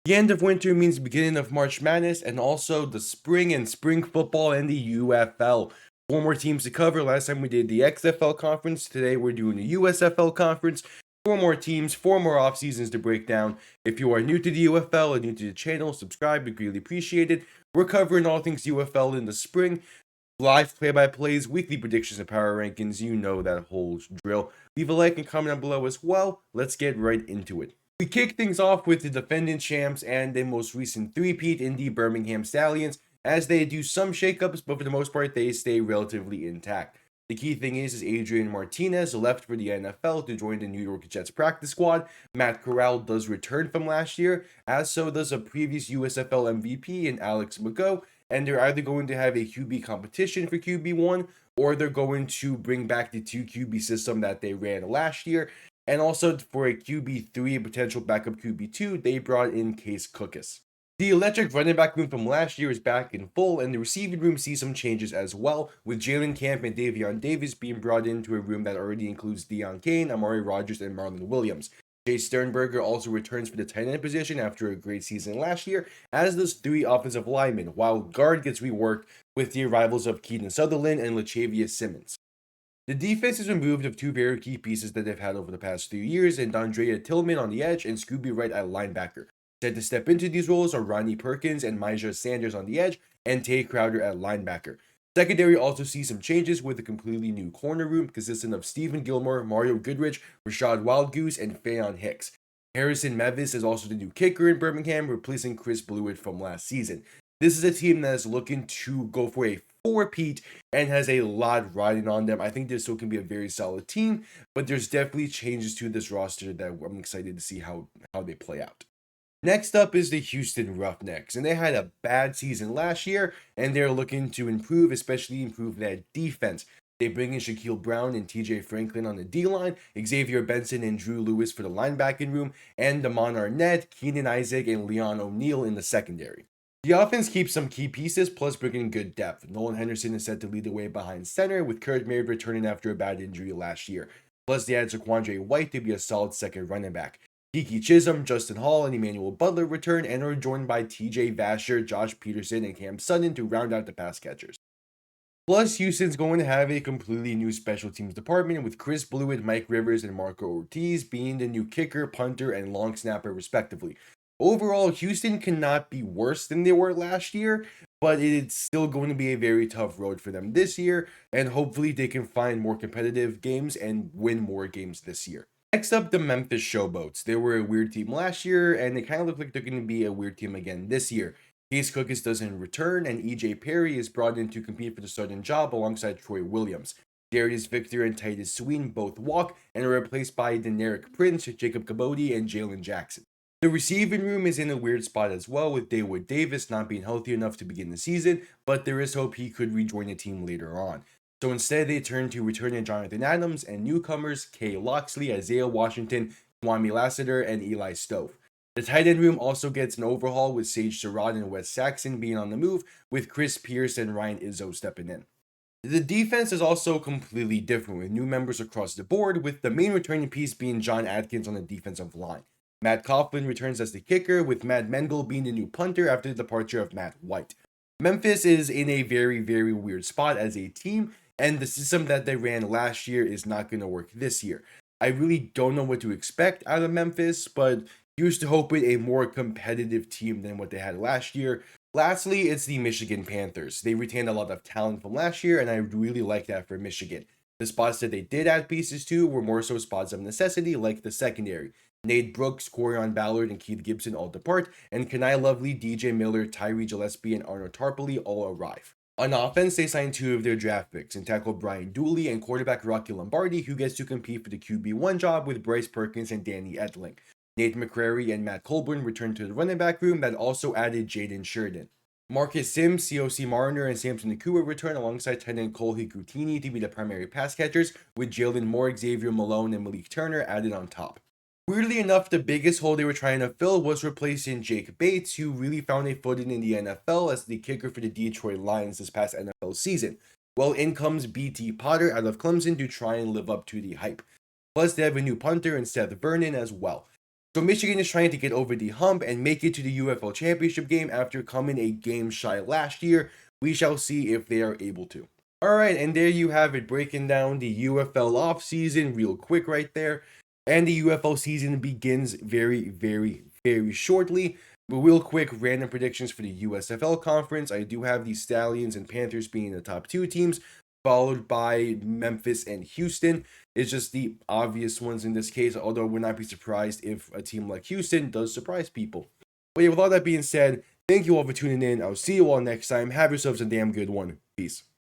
The end of winter means the beginning of March Madness and also the spring and spring football and the UFL. Four more teams to cover. Last time we did the XFL conference. Today we're doing the USFL conference. Four more teams, four more off seasons to break down. If you are new to the UFL and new to the channel, subscribe. We greatly appreciate it. We're covering all things UFL in the spring. Live play-by-plays, weekly predictions, and power rankings. You know that whole drill. Leave a like and comment down below as well. Let's get right into it. We kick things off with the defending champs and the most recent three-peat in the Birmingham Stallions, as they do some shakeups, but for the most part, they stay relatively intact. The key thing is Adrian Martinez left for the NFL to join the New York Jets practice squad. Matt Corral does return from last year, as so does a previous USFL MVP in Alex McGough, and they're either going to have a QB competition for QB1, or they're going to bring back the 2 QB system that they ran last year. And also for a QB3, potential backup QB2, they brought in Case Cookus. The electric running back room from last year is back in full, and the receiving room sees some changes as well, with Jalen Camp and Davion Davis being brought into a room that already includes Deion Kane, Amari Rogers, and Marlon Williams. Jay Sternberger also returns for the tight end position after a great season last year, as does 3 offensive linemen, while guard gets reworked with the arrivals of Keaton Sutherland and Lachavious Simmons. The defense is removed of 2 very key pieces that they've had over the past 3 years, and Andrea Tillman on the edge and Scooby Wright at linebacker. Set to step into these roles are Ronnie Perkins and Myja Sanders on the edge, and Tay Crowder at linebacker. Secondary also sees some changes with a completely new corner room consisting of Stephen Gilmore, Mario Goodrich, Rashad Wildgoose, and Fayon Hicks. Harrison Mevis is also the new kicker in Birmingham, replacing Chris Blewett from last season. This is a team that is looking to go for a 4-peat and has a lot riding on them. I think this still can be a very solid team, but there's definitely changes to this roster that I'm excited to see how they play out. Next up is the Houston Roughnecks, and they had a bad season last year, and they're looking to improve, especially improve that defense. They bring in Shaquille Brown and TJ Franklin on the D-line, Xavier Benson and Drew Lewis for the linebacking room, and Damon Arnett, Keenan Isaac, and Leon O'Neal in the secondary. The offense keeps some key pieces, plus bringing good depth. Nolan Henderson is set to lead the way behind center, with Kurt Merritt returning after a bad injury last year. Plus, they add Zaquandre White to be a solid second running back. Kiki Chisholm, Justin Hall, and Emmanuel Butler return and are joined by TJ Vasher, Josh Peterson, and Cam Sutton to round out the pass catchers. Plus, Houston's going to have a completely new special teams department with Chris Blewett, Mike Rivers, and Marco Ortiz being the new kicker, punter, and long snapper, respectively. Overall, Houston cannot be worse than they were last year, but it's still going to be a very tough road for them this year, and hopefully they can find more competitive games and win more games this year. Next up, the Memphis Showboats. They were a weird team last year, and they kind of look like they're going to be a weird team again this year. Case Cookus doesn't return, and EJ Perry is brought in to compete for the starting job alongside Troy Williams. Darius Victor and Titus Sween both walk and are replaced by Deneric Prince, Jacob Cabody, and Jalen Jackson. The receiving room is in a weird spot as well, with Dawood Davis not being healthy enough to begin the season, but there is hope he could rejoin the team later on. So instead, they turn to returning Jonathan Adams and newcomers Kay Loxley, Isaiah Washington, Kwame Lassiter, and Eli Stove. The tight end room also gets an overhaul with Sage Surratt and Wes Saxon being on the move, with Chris Pierce and Ryan Izzo stepping in. The defense is also completely different, with new members across the board, with the main returning piece being John Atkins on the defensive line. Matt Coughlin returns as the kicker, with Matt Mengel being the new punter after the departure of Matt White. Memphis is in a very, very weird spot as a team, and the system that they ran last year is not going to work this year. I really don't know what to expect out of Memphis, but here's to hoping a more competitive team than what they had last year. Lastly, it's the Michigan Panthers. They retained a lot of talent from last year, and I really like that for Michigan. The spots that they did add pieces to were more so spots of necessity, like the secondary. Nate Brooks, Corian Ballard, and Keith Gibson all depart, and Kenai Lovely, DJ Miller, Tyree Gillespie, and Arnold Tarpley all arrive. On offense, they signed 2 of their draft picks and tackled Brian Dooley and quarterback Rocky Lombardi, who gets to compete for the QB1 job with Bryce Perkins and Danny Edling. Nate McCrary and Matt Colburn returned to the running back room that also added Jaden Sheridan. Marcus Sims, COC Marner, and Samson Nakua return alongside tight end Cole Higutini to be the primary pass catchers, with Jalen Moore, Xavier Malone, and Malik Turner added on top. Weirdly enough, the biggest hole they were trying to fill was replacing Jake Bates, who really found a footing in the NFL as the kicker for the Detroit Lions this past NFL season. Well, in comes BT Potter out of Clemson to try and live up to the hype. Plus, they have a new punter in Seth Vernon as well. So Michigan is trying to get over the hump and make it to the UFL championship game after coming a game shy last year. We shall see if they are able to. Alright, and there you have it, breaking down the UFL offseason real quick right there. And the UFL season begins very shortly. But real quick, random predictions for the USFL conference. I do have the Stallions and Panthers being the top two teams, followed by Memphis and Houston. It's just the obvious ones in this case, although we'll not be surprised if a team like Houston does surprise people. But yeah, with all that being said, thank you all for tuning in. I'll see you all next time. Have yourselves a damn good one. Peace.